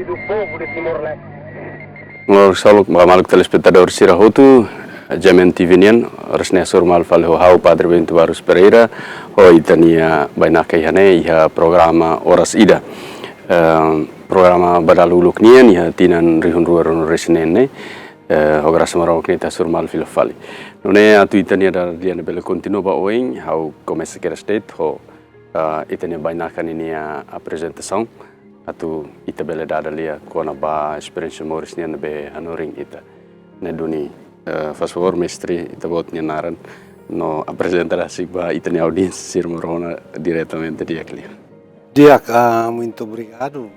do povo de Timor-Leste. Saluk maluk telespectador Sirahotu, Jamen TV nian, resne surmal fal hau Padre Bento Barus Pereira, ho itania bainaka ihane iha programa Oras Ida. Programa badaluluk nian iha tinan rihun ruarun resnene, hogra samarok nita surmal filofali. Nune atu itania dar diana bele continuo ba oing, hau komesa kera state ho itania bainaka ninia apresentação. Atu ita bela dada lia kona ba experiência moris nian be hanoring ita ne duni faz favor mestre ita bot naran no apresentar asik ba ita ne audiência sir morona diretamente dia ali. Dia muito obrigado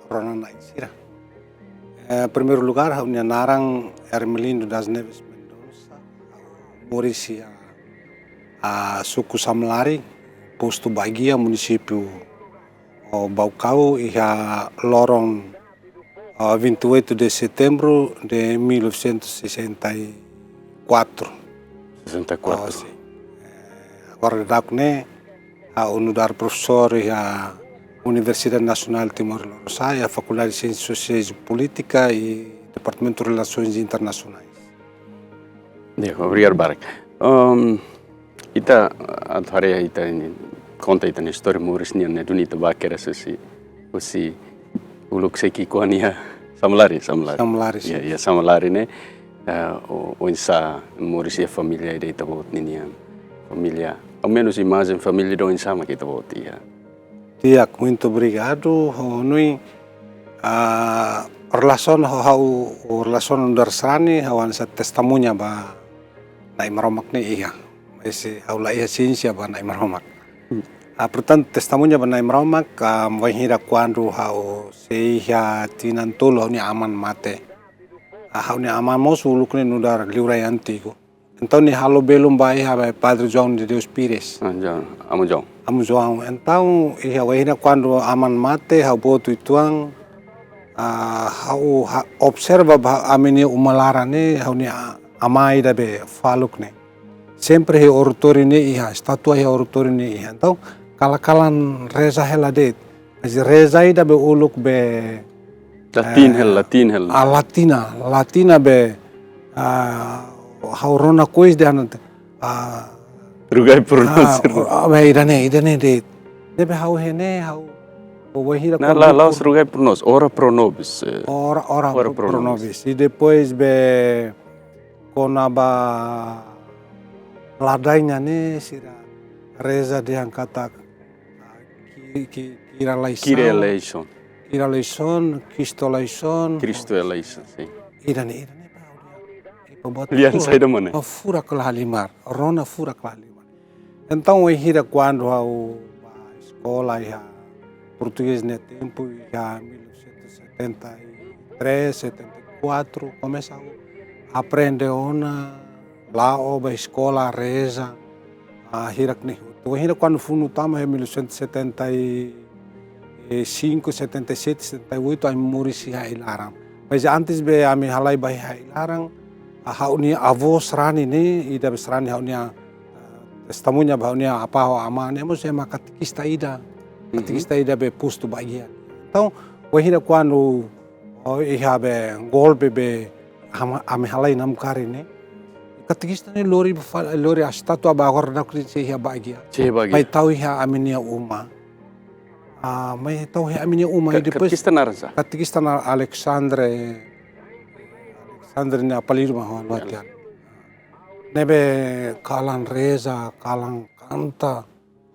Ronan Naisira. Primeiro lugar hau narang Hermelindo das Neves Mendonça Morisia a suku Samlari posto Bagia município Baucau iha lorong 28 de setembro de 1964. 64. Agora dakne a unidade professor iha Universidade Nacional Timor-Leste, a Faculdade de Ciências Sociais e Política e Departamento de Relações Internacionais. Obrigado, Barak. Ita adhare ita ini conta ita história moris nian ne dunita bakera susi uluk seki kuania samlari. Ya samlari ne o insa moris ya família ida ita bot ninia família ao menos imagem família do insa ma kita bot ya. Tiak, muito obrigado. Nui relação relação undersani hawan sa testemunha ba na imaromak ne iya. Esse aula ia ciência ba na imaromak. Portanto, testemunha ba na imaromak vai hira quando hau seia tinantolo ni aman mate. Hau ni aman mos uluk ni nudar liurai antigo. Então ni halo belum bai ha Padre João de Deus Pires. Amo João. Então ia vai hira quando aman mate hau botu ituang hau observa ba amini umalara ni hau ni amai da be faluk ni. Sempre he oratori ni iha, statua he oratori ni iha. Então kalakalan reza heladet. Mas reza ida be uluk be Latin hel. Latina be haurona kois de anant. Rugai pronunciar. Idane de. Debe hau hene hau wahira. Na lá os rugai pronunciar. Ora pronobis. Ora pronobis. E depois be konaba ladainya ne sira reza de angkata Kireleison, Cristo eleison, sim. Irane Lian sai da mana? Fura kelalimar, rona fura kelalimar. Então eu hira quando ao escola ia português ne tempo ia 1973, 74 começa a aprender lá a escola reza hirak ni. Tu hira quando fui no tama em 1975, 77, 78 a morisi ha ilarang. Mas antes be ami halai bai ha ilarang hau ni avos rani ni ida besrani hau ni testemunha hau ni apa hau amane mo se makatikista ida be posto bagian. Então o hira quando iha be golpe be ami halai nam kari ni katikista ni lori a statua ba gorda kri che bagia. Mai tau iha aminia uma. Mai tau iha aminia uma e depois katikista na Alexandre ni apelido ma latihan. Nebe kalang reza, kalang canta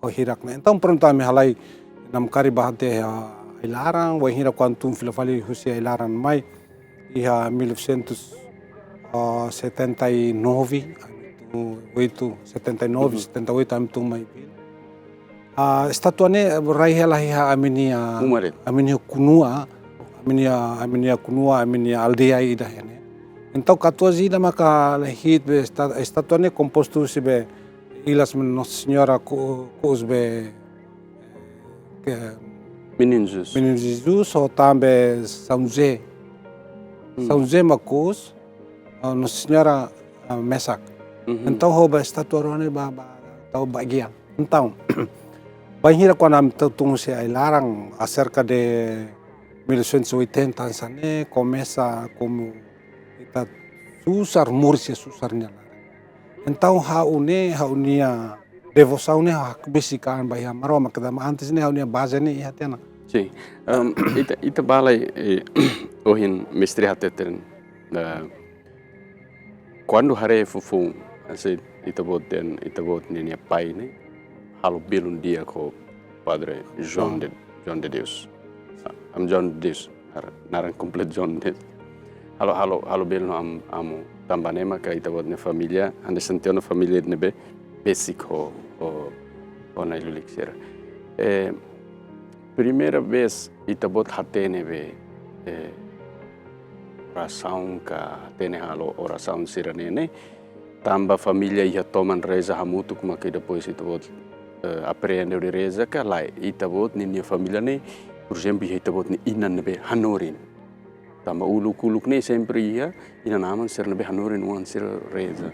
o hirak na. Então pronto ami halai nam kari bahante ilarang wa hira quantum filafali husia ilarang mai iha 1979, 78 am tu mai bil. Statua ne rai hela iha aminia kunua, aminia aldea ida ne. Então 14 ida maka hit be statua ne composto se be ilas Nossa Senhora cos be Menino Jesus ou também São José. São José Macus, Nossa Senhora Mesak. Então rouba statua ne ba tau bagian. Então Banhira quando am tung se ai larang acerca de 1980 sane começa como ita susar mursi susarnya larang. Então haunia devoção ne hakbisikan bahia maroma kadama antes ne haunia base ne hatena. Sim. Ita balai ohin mestri hateten quando hare fufu assim ita bot nenia pai ne halo belum dia ko Padre João de Deus. Am João de Deus. Naran complet João de Deus. Halo belum amo tambane maka ita bot ne família ande sentiona família nebe basic o na iluliksera. Primeira vez ita bot hatene be oração ka hatene halo oração siranene tamba família ia toman reza hamutuk maka depois ita bot aprende de reza ka lai ita bot ni família ne por exemplo ita bot ni inan be hanorin tamba uluk ne sempre ia ina naman ser be hanorin wan ser reza.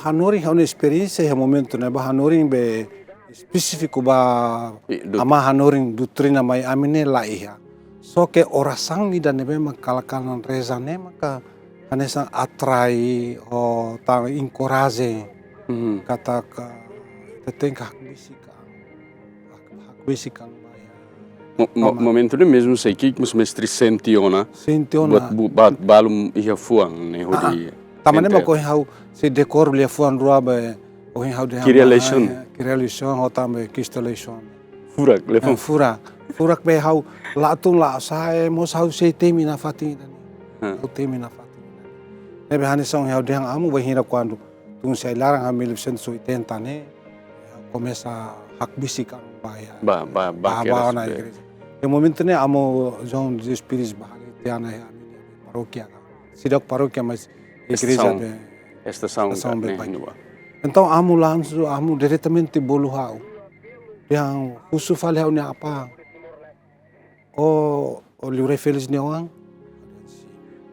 Hanoring é uma experiência, é um momento, né? Hanoring be específico ba ama hanoring doutrina mai amine lá ia. Só que oração ni dan nebe makalakalan reza ne maka anesa atrai o ta encourage kata ka tem que hakbisikan momento de mesmo sei que mas mestri sentiona buat balum ia fuang ne hodi tamane ma ko hau se decor le fuan rua be o hau de kirelation o tambe kistolation furak le furak be hau la tung la sai mos hau se temina fatina o temina fatina ne be hanisong hau de amu be hira quando tung sai larang ha 1980 ne começa hakbisikan ba na igreja. E momento ne amo João de Espíritos bahari tiana ya paróquia sidok paróquia mas igreja de estação be. Então amo langsung amo diretamente bolu hau yang khusus fale hau ne apa o liure feliz ne wang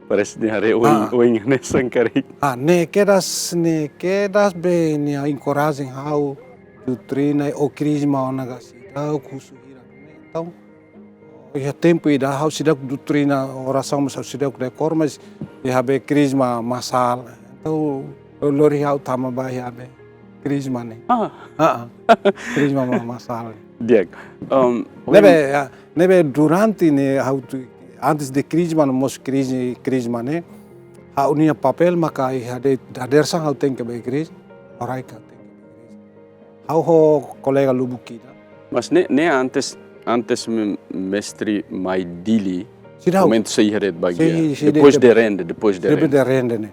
parece ni hare oing ne sangkari ne quedas be ni encoragem hau doutrina o crisma ona gasida khusus ira então ya tempo ida hau sidak doutrina oração mas sidak dekor mas ya be crisma masal então lori hau tama bahia be crisma ne crisma masal dia nebe durante ne hau antes de crisma no mos crisma ne hau nia papel maka hade dadersang hau tem que be igreja orai ka hau ho colega lubukida mas ne antes mestri mai dili momento sei heret bagia depois de rende ne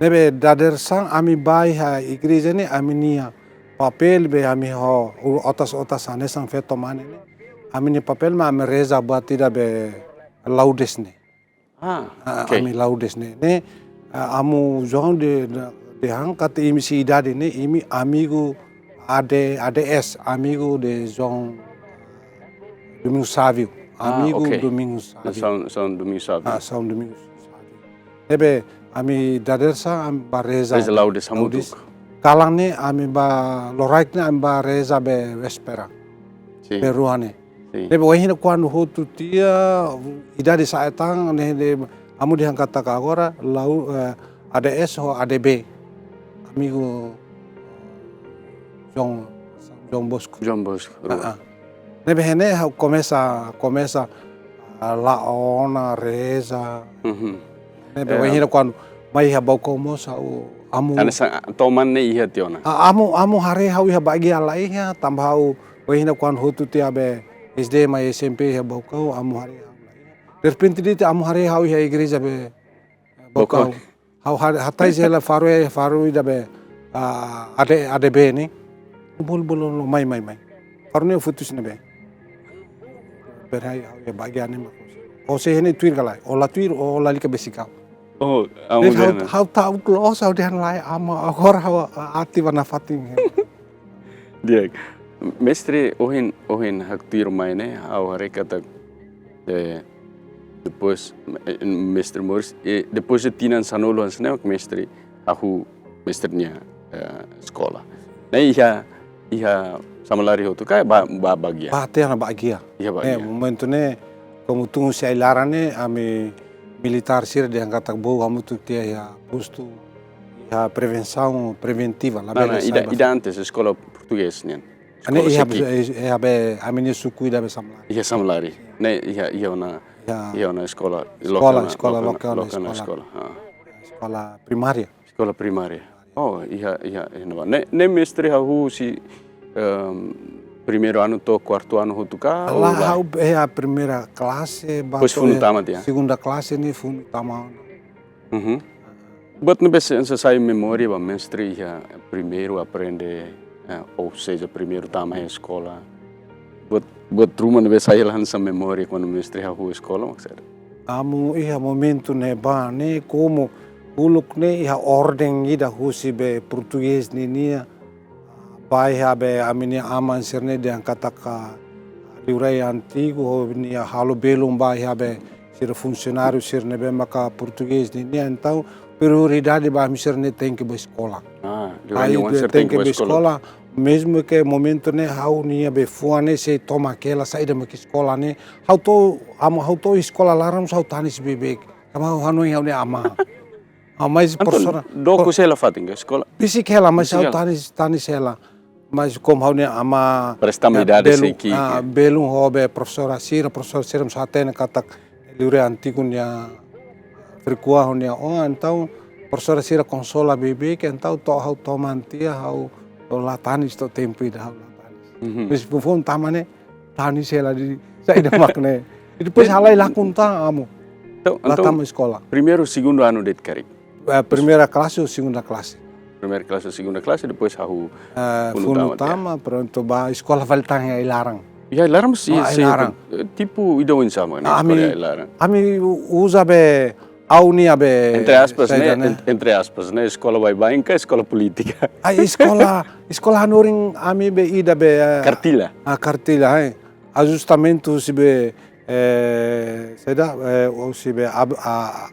nebe dadersang ami bai ha igreja ne ami nia papel be ami ho otas ane sang fetomane ne ami ni papel ma ami reza batida be laudes ne ami laudes ne amu João de angkat imi si idade ne imi amigo ADS amigo de João Domingos Sávio amigo Domingos Sávio São Domingos Sávio São Domingos Sávio nebe ami dadersa ami ba reza laudes hamutuk kalang ne ami ba loraik ne ami ba reza be vespera be ruane nebe wahina quando hotu tia idade saetang ne amu diangkat ka agora lau ADS ho ADB amigo João Bosco nebe hene começa la ona reza nebe wahina quando mai habau como sa amu anesa toman ne iha tiona amu hare hau iha bagi alai ha tambau wahina quando hotu tia be SD mai SMP habau kau amu hare hau de repente dite amu hare hau iha igreja be bokau hau hatai sela faru ida be ADB ni bol mai faru ne futus ne be berhai hau iha bagi anima o se hene tuir galai o la tuir o la lika besikau hau tahu close hau dihan lai ama agora hau ati wana fating dia mestre ohin hak tuir mai ne hau hare kata depois mestre Morris depois de tinan sanolo ansne mestre aku mesternya sekolah nah iha Samalari hotu kai bagia. Bahagia na bahagia. Iya bagia. Momento ne como tungu si ailarane ami militar sir de angkatan bou kamu tu tia ya posto ya preventiva la Nah, ida antes sekolah português nen. Ane ia be amini suku ida be samlari. Iya Samalari. Ne iya ona sekolah lokal. Sekolah primaria. Sekolah primaria. Oh, iya ne mestre hau si primeiro ano to quarto ano hotu ka? Lá é a primeira classe, Pois fundo tama dia. Segunda classe ni fundo tama. Buat nebe sai memória ba mestre ia primeiro aprende ou seja primeiro tama em escola. Buat rumah nebe sai lá nessa memória quando mestre hau escola maksud. Amo ia momento ne ba ne como uluk ne ia ordem ida husi be português ni nia. Pai habe amini aman sirne de angkataka liurai antigo ni halo belum bai habe sir funcionário sirne be maka português ni então prioridade ba sirne tem que be escola. Aí tem que be escola mesmo que momento ne hau ni be fuane se toma aquela saída me que escola ne hau to escola laram sau tanis bebek kama hanu hau ne ama. Mas professora doko sela fatinga escola. Bisik hela mas hau tanis hela. Mas como hau ne ama prestamidade seki belum hobe professora sira satena katak liure antigo nia frikua nia então professora sira consola bebê que então to hau tomantia hau to latanis to tempo ida hau latanis mas pufon tamane tanis ela di saída makne depois halai lakunta amo latama escola primeiro segundo ano de Carik primeira classe ou segunda classe. Primeira classe, segunda classe, depois hau fundo tama, pronto ba escola valtang ya ilarang. Ya ilarang sih, tipo idawin sama nih escola ilarang. Ami usa be aunia be entre aspas, né escola vai ka escola politika. Ai escola hanuring ami be ida be cartila. Cartila, ajustamento si be seda ou si be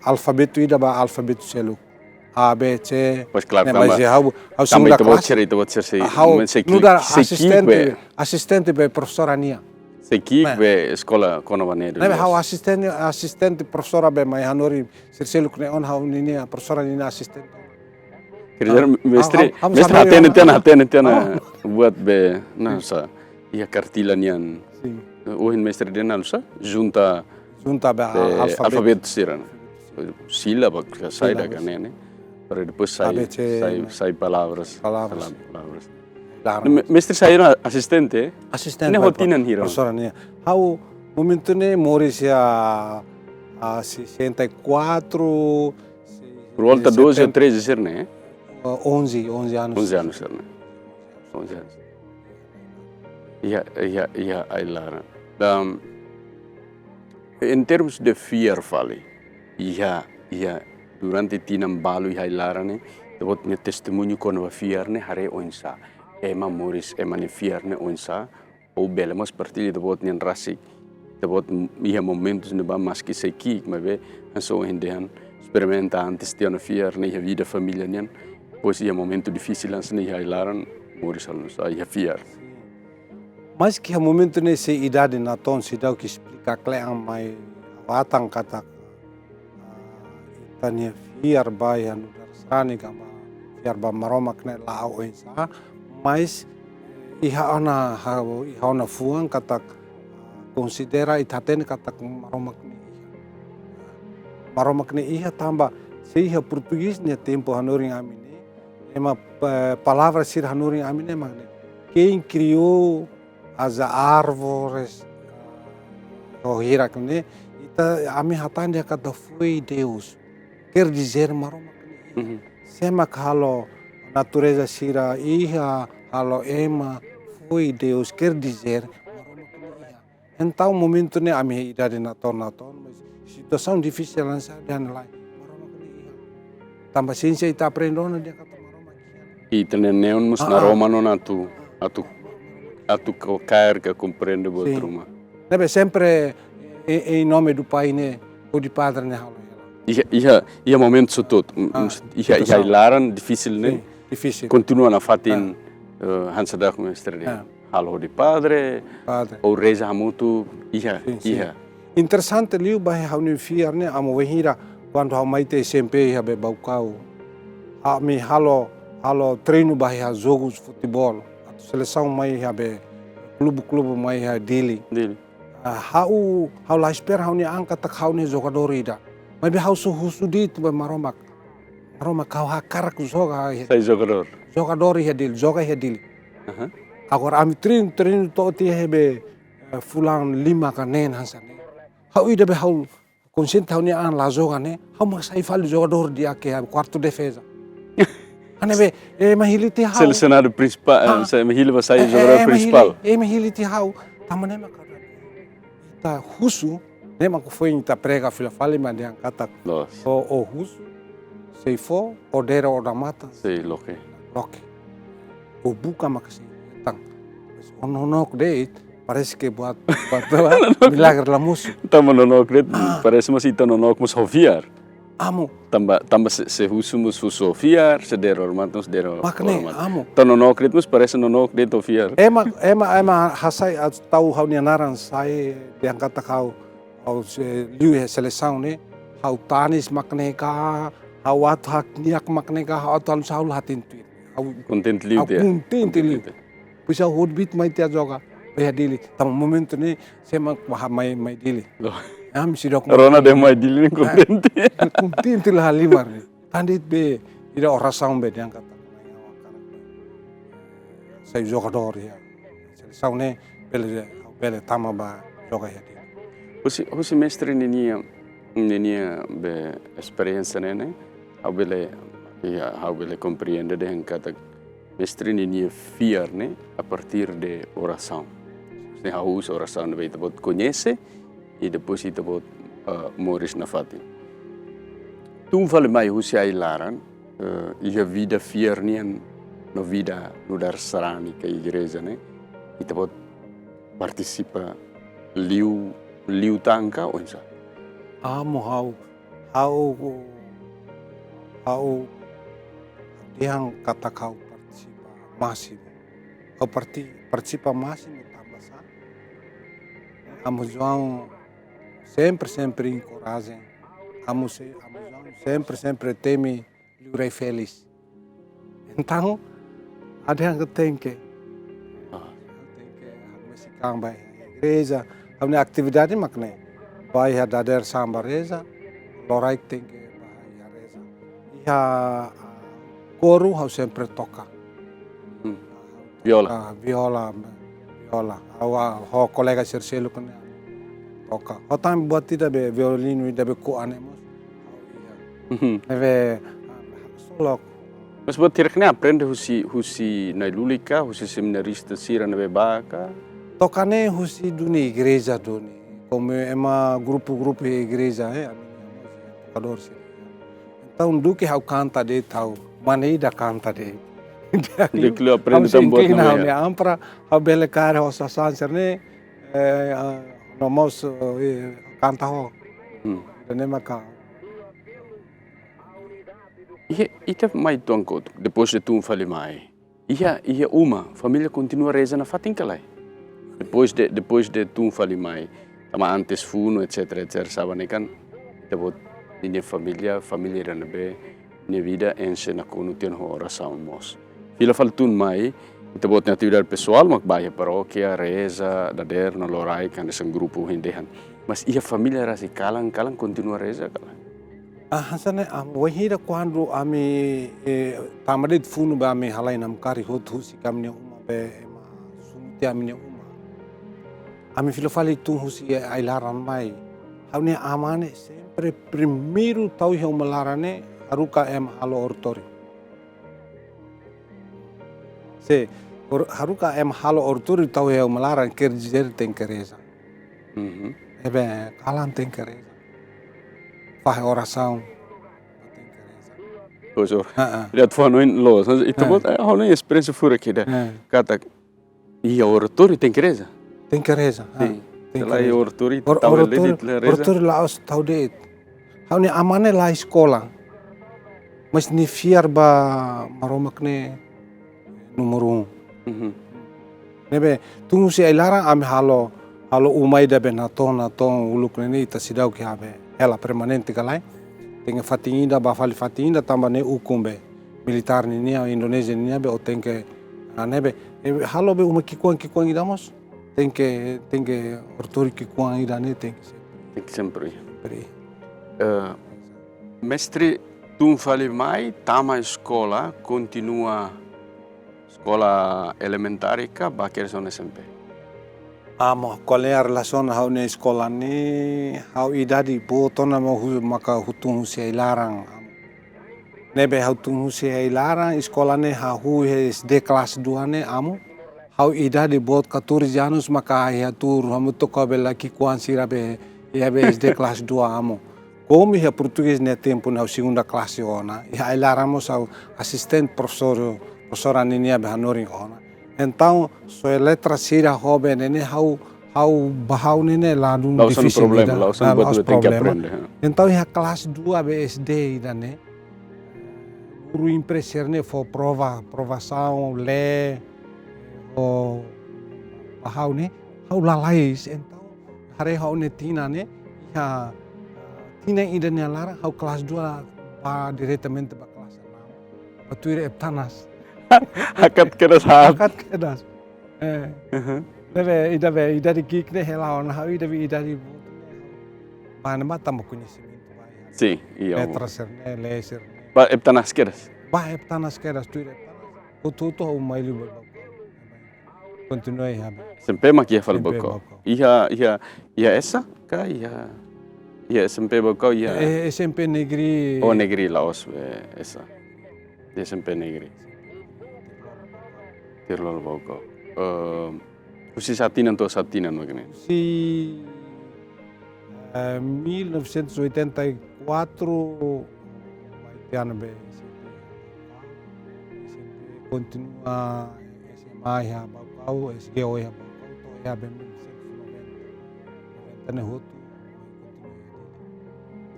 alfabeto ida ba alfabeto selu. A, B, C, pois claro, mas hau segunda classe, hau assistente be professora nia. Seki be escola konovanedo. Nebe hau assistente professora be mai hanori sirselu kne on hau nia professora nia assistente. Kerja mestre atena buat be sa ia cartila nian. Ohin mestre denal sa junta be alfabeto siran. Sílaba que sai da canene. Para depois sai palavras. Mestre saíram assistente? Assistente. Ne rotina hiro. Professora nia. Hau momento ne moris a 64. Por volta 12 ou 13 ser né? 11 anos. 11 anos ser né? 11 anos. Ia ailara. Em termos de fear fale. Ia durante tinam balu ia ilara ne debot ne testemunho kono fiar ne hare onsa ema moris ema ne fiar ne onsa ou belemos partilha debot ne rasi debot ia momentos ne ba maski seki mabe so hendehan experimenta antes de na fiar ne ia vida família ne pois ia momento difícil ans ne ia ilara moris alnosa ia fiar. Mas que momento nesse idade na ton se dá que explica kleang mai watang kata tania fiar bai anu darasani kama fiar ba maromak ne lao ensa mas iha ona fuang katak considera itaten katak maromak ne iha tamba se iha português ne tempo hanuring amine ema palavra sir hanuring amine magne quem criou as árvores hirak ne ita ami hatan dia kata foi Deus. Quer dizer maromak ni sema kalau natureza sira iha kalau ema foi Deus quer dizer maromak ni iha. Então momento ne ami idade na ton mas situação difícil lança dan lai maromak ni iha. Tambah ciência ita aprendona dia kata maromak iha. E neon mus na Roma non atu cair que compreende o outro. Nebe sempre em nome do Pai ne ou do Padre ne halo. Ia momento so tot. Ia ilaran difícil né? Difícil. Continua na fatin hansadak mestre. halo di padre, Padre. ou reza hamutu, iha, Sim, sim. iha. Interessante liu bahe hauni fiar ne amo wehira quando hau maite SMP habe baucau. Mi halo treino bahe ha jogos futebol. A seleção mai habe clube mai ha dili. Dili. Hau la espera hau ni angkat tak hau ni jogador ida. Mas be hau suhu dit be maromak. Maromak kau ha karak joga Sai jogador. jogador ia dili, joga ia dili. Aha. Agora ami treino to ti hebe fulan 5 kanen hansane. Hau ida be hau consciente hau ni an la joga ne. Hau mas sai fali jogador dia ke quarto defesa. Ane be mahiliti hau. Selecionado principal, mahili sai jogador principal. Mahiliti hau. Tamane makara. Ita husu, nema ko foi ita prega fila fale ma dia kata. Dos. O husu, sei fo, o dera o da mata. Sei loke. Loke. O buka makasi. Tang. Ononok deit, parece que buat milagre la musu. Tama nonok dit, parece mas ita nonok mas hoviar. Amo, Tamba se husu mus husu hoviar, se dero ormatos dero. makne, amo. Ta nonok dit mas parece nonok dit hoviar. Ema hasai tau hau ni naran sai dia kata kau au liu seleção ne, hau tanis makne ka, hau at hak niak makne ka, hau tal saul hatin tu. Hau Content liu dia. content liu. Puisa hodbit mai tia joga. Baya dili. Tam momento ne sema mai dili. Am sidok Rona de mai dili content. content lah limar ne. Tandit be ida oração be dia kata. Sai jogador ya. Seleção ne bele tama ba joga ya dili. Hosi mestre nenia be experiência né? How bele compreende de kata mestre nenia fiar né a partir de oração. Se how usa oração ne te pode conhece e depois te pode moris na fati. Toen vale mai hosi ai laran a vida fiar nien no vida no dar sarani que igreja né e te pode participa liu tangka onsa. Amo hau diang kata kau participa máximo. Kau participa máximo tambah sa. Amo João sempre encoragem. Amo João sempre teme livre feliz. Então ada yang tem que mesikang bai igreja, kami aktividade makne. Bai ada der samba reza, lorai tem que bai reza. Ia coro hau sempre toca. Viola. Viola. Ho colega Cercelo kan toca. Ho tam buat tidak be violino tidak be ko anemos. Eve solok. Mas buat tiraknya aprende husi nailulika, husi seminarista sira na bebaka. Tocane husi duni igreja duni. Como ema grupo igreja tocador sih. Então do que hau canta de tau, maneira canta de. De que aprende também na minha ampra, hau bele cara ho sasanser ne nomos canta ho. Ne maka. Ita mai tuangkot, depois de tu fali mai. Ia família continua reza na fatinkalai. Depois de tu fali mai, tama antes funo etc sabe kan, depois de família dan be, ne vida ense na konutian ho oração mos. Fila faltun mai, ita bot na atividade pessoal mak baia paróquia, reza, dader no lorai kan esse grupo hindehan. Mas ia família rasi kalang continua reza kalang. Hasane wahira quando ami tamadit funu ba ami halai nam kari hotu si kamne uma be ema sumti amne uma. Ami filofali tu husi ailaran mai. Haune amane sempre primeiro tau he umalarane haruka halo ortori. Se haruka halo ortori tau he umalaran kerjer tenkereza. Ebe kalan tenkereza. Faz oração. Pois dat van hun los. Itu buat hal ini experiência fura kita. Kata iya oratório tem creza. Tem creza. Lá é oratório tahu ledit la reza. Oratório lá os tahu det. Hau ni amane la sekolah. Mas ni fiar ba maromak ne numero 1. Nebe tunggu si ailarang ame halo umai da ben natong uluk nene ita sidau ki habe hela permanente kalai. Tenga fatinginda ba fali fatinginda tambah ne hukum be militar ni nia Indonesia ni be o tengke nebe halo be uma kikuang idamos tengke ortori kikuang ida ne tengke sempre. beri. Mestre, tu fali mai tama escola continua sekolah elementari ka bakir son SMP. Amo qual é a relação hau na escola ni hau idadi potona mo maka hutung husia ilarang. Nebe hau tung husia ilarang escola ne hau SD kelas 2 ne amo hau idadi bot 14 anos maka ia tur hamu toka bela ki kuan sirabe ia be SD kelas 2 amo. Como ia português ne tempo na segunda classe ona ia ilarang mo sau assistent professora ninia be hanoring ona. Então, sua letra sira hobe nene hau bahau nene lá no difícil problema, lá o problema. Então, ia kelas 2 BSD idane. Guru impresser ne for provação, lé, o bahau ne hau lalais. Então, hare hau ne tina ne ia tina idane larang hau kelas 2 pa diretamente ba kelas 6. Patuire eptanas. Hakat keras hap. Hakat keras. Deve idari kikne helawan hau idari mana mata mo conhecimento vai. Sim, iya. Letra serne, laser. Ba eptanas keras. Ba eptanas keras tu eptanas. Tuto o mailu ba. Continue ha. SMP makia fal boko. Iya essa ka iya SMP boko iya. SMP negeri. Oh negeri Laos essa. SMP negeri. Tirlol boko. Usi satinan magane. Si 1984 Maitiana be continua SMA ya bakau SGO ya bakau to ya be 1990 hotu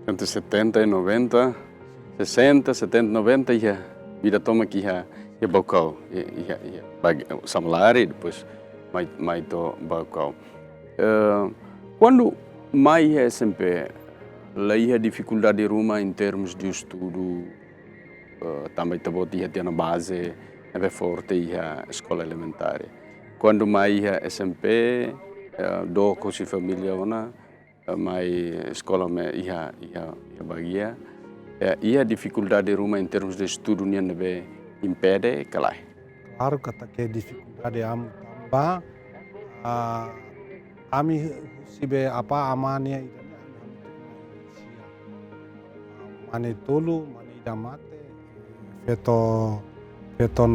Entre 70 e 90, 60, 70, 90 ia vida toma que ia bakau ia samlari depois mai to bakau. Quando mai SMP lá ia dificuldade de rumah em termos de estudo, também tabot ia ter na base, é forte ia escola elementar. Quando mai ia SMP, do com si família ona, mai escola me ia bagia, ia dificuldade de rumah em termos de estudo nia nebe impede kalai. Claro kata ke dificuldade amu tamba ami sibe apa amania idane mane tolu mane idamate feto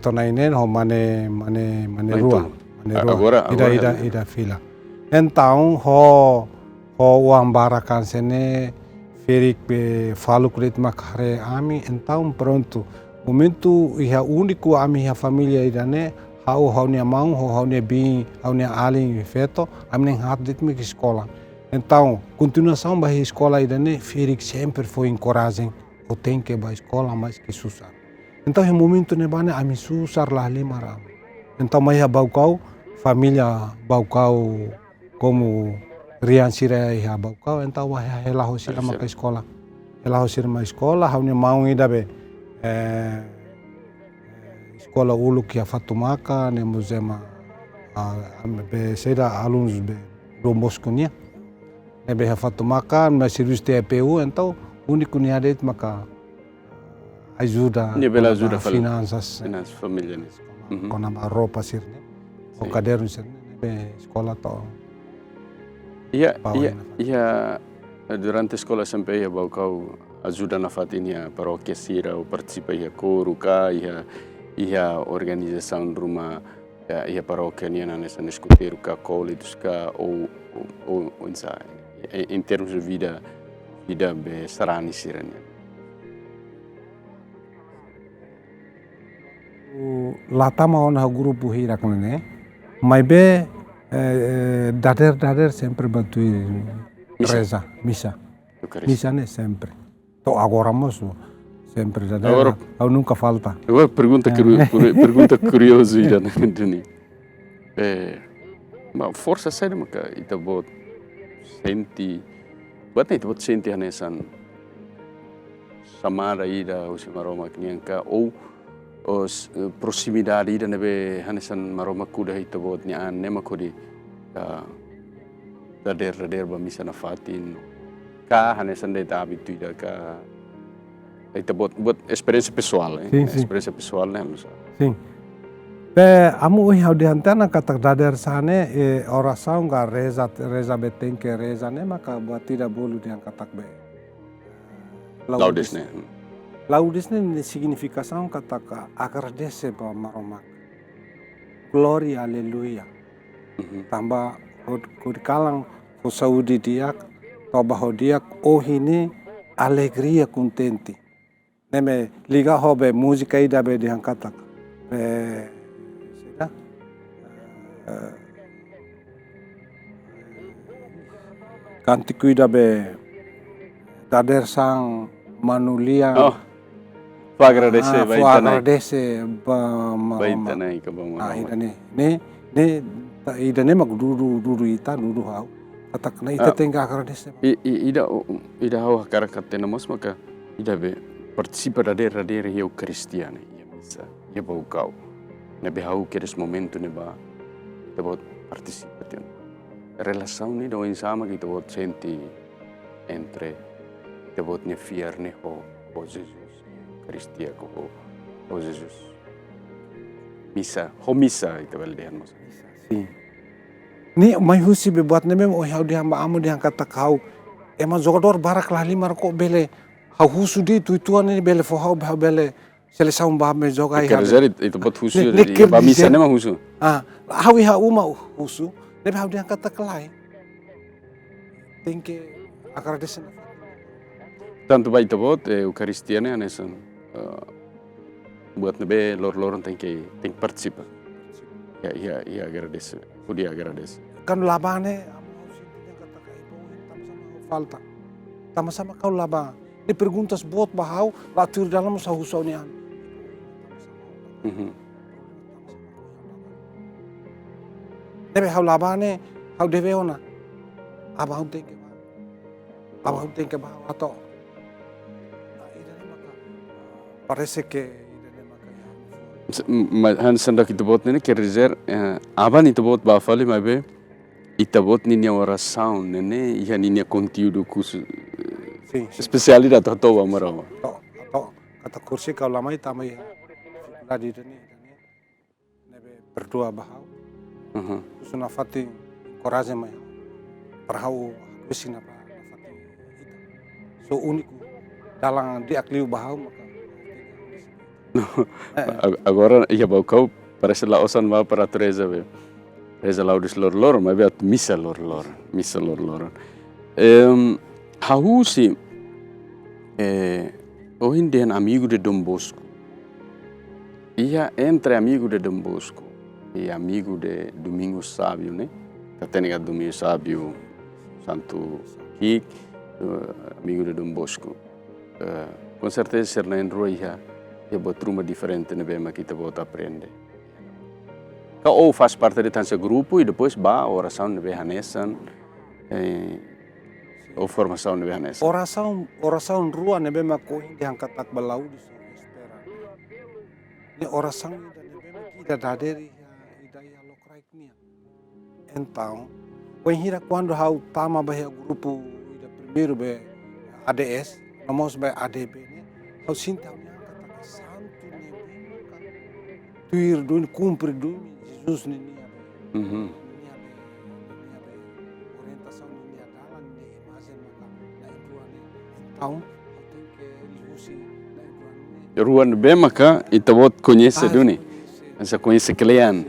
nainen ho mane rua agora ida fila então ho uang barakan sene ferik be falu kulit makare ami então pronto momento ia único ami ia família idane hau nia mau hau nia bin hau nia aling feto ami nem hat dit me escola. Então continuação ba escola idane ferik sempre foi encoragem o tem que ba escola mais que susar. Então em momento ne bane ami susar lah 5 ram. Então mai baucau família baucau como rian sira ia baucau então wa hela hosira maka escola. Hela hosira ma escola hau nia mau ida be escola ulu que a Fatumaka ne musema be seda alunos be Dom Bosco nia ne be a Fatumaka mas serviço de EPU então único nia det maka ajuda finanças família com a roupa sirne o caderno sirne be escola to ia durante a escola sempre ia bau ajuda na fatinia paróquia sira ou participa ia coro cá ia organização de uma ia paróquia nia nessa escuteiro cá coletos cá ou em termos de vida be sarani sira nia lá tama ona grupo hira né mas be dader sempre bantu reza missa né sempre. To agora moço Sempre da Agora- Au nunca falta. Agora pergunta, pergunta curiosa ida Duni. Ma força sério maka ita bot senti, buat ita bot senti hanesan samara ida usi maroma knianka ou os proximidade ida nebe hanesan maroma kuda ita bot nya nema kodi dader ba misa na fatin ka hanesan de ta habitu ida ka ita buat experiência pessoal, Sim, sim. experiência pessoal né, Sim. Pe amu oi hau diantana katak dader sane oração ga reza betenke reza ne maka buat tidak bolu diang katak be. laudes né. Laudes ne significação katak agradece ba maromak. Gloria aleluia. Tambah kod kalang fo saudi diak toba hodiak ohine alegria contente. Neme liga hobe música ida be diang katak. Cantico ida be dader sang manulia. Oh, fa agradecer, vai Fo tanai. agradece ba Vai maroma. tanai ka bang Ida ne ida ne mag duru ita duru hau. Katak na ita tenga agradece. Ida hau hakara katena mos maka ida be participa da hiu cristiana ia misa ia bau kau nebe hau keres momento neba ita bot participa tiun relação ni do insama que ita bot senti entre ita bot ne fiar ne ho Jesus Cristia ko ho Jesus misa ita baldean mos. Sim. Ni mai husi be buat neme o hau dia amu dia katak hau ema jogador barak lah limar ko bele hau husu di tuan ni bele fo hau bele seleção ba me joga Quer dizer, ita bot husu Ne ba misa ne ma husu. Hau iha uma husu nebe hau dia katak lai tenke agradece na Tanto vai ita bot Eucaristia ne anesan buat nebe lor tem que participa. Ya agradece. Podia agradece. kan labane amu husi dia katak itu falta sama-sama kau laba ni perguntas bot bahau latur dalam sa husau ni an nebe hau labane hau deve ona abau tenke ba atau parece que Han sandak ita bot ne quer dizer aban ita bot ba fale mabe ita bot ni oração ne ia ni conteúdo curso especialidade atau amaro. atau kata kursi kau lama itu tamai dificuldade ini nebe berdua bahau susuna fati coragem mai parhau kusina pa fati ita so uniku dalang diakliu bahau maka Agora ia bau kau parece la osan ma para Teresa be. Teresa laudes lor mas beat missa lor. Hausi o indian amigo de Dom Bosco. Ia entre amigo de Dom Bosco e amigo de Domingo Sábio, né? Catênica Domingo Sábio, Santo Hic, amigo de Dom Bosco. Com certeza ser na rua ia buat rumah diferente ne bema kita buat aprender. Kau faz parte de tanto grupo e depois ba oração ne behanesan ou formação ne behanesan. Oração rua nebe mako hindi angkat tak balau di espera. Ni oração ida nebe maki ida daderi ida ya lokrai nia. Então, hira quando hau tama bahia grupo ida primeiro be ADS, nomos be ADB ne, hau sinta nia angkat santo nebe tuir dun cumpre dun Jesus ni nia be. Orientação ni nia dalan ni imagem maka na induane. Então, tem que usi na induane. Ruan bema ka itabot conhece duni. Essa conhece kalian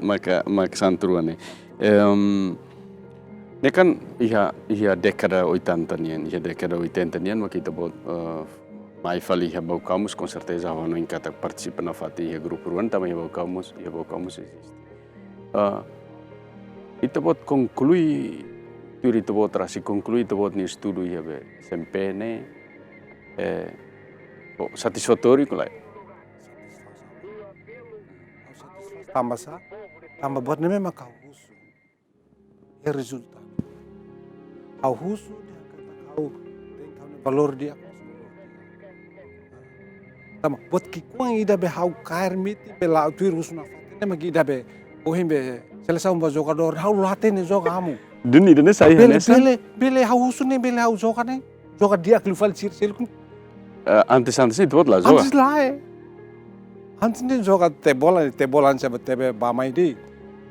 maka santuruan. Ne kan ia década 80 nian, maka itabot mai fali ia bau kamus com certeza hau no kata participa na fati ia grupo ruan também ia bau kamus existe. Itabot conclui itabot rasi conclui itabot ni estudo ia be desempenho satisfatório kulai. Tambah sa, tambah buat nem memang kau husu. Ya resultat. Kau husu dia kata kau valor dia. Tama buat kikuang ida be hau kair miti be lau tuir husu na fatene magi ida be ohim be selesai jogador hau latene joga amu. Duni dene sai Bele hau husu ne bele hau joga ne. Joga dia klufal sir kun. Antes itu buat lah joga. Antes lah antes ne joga te bola sabe tebe bamai di.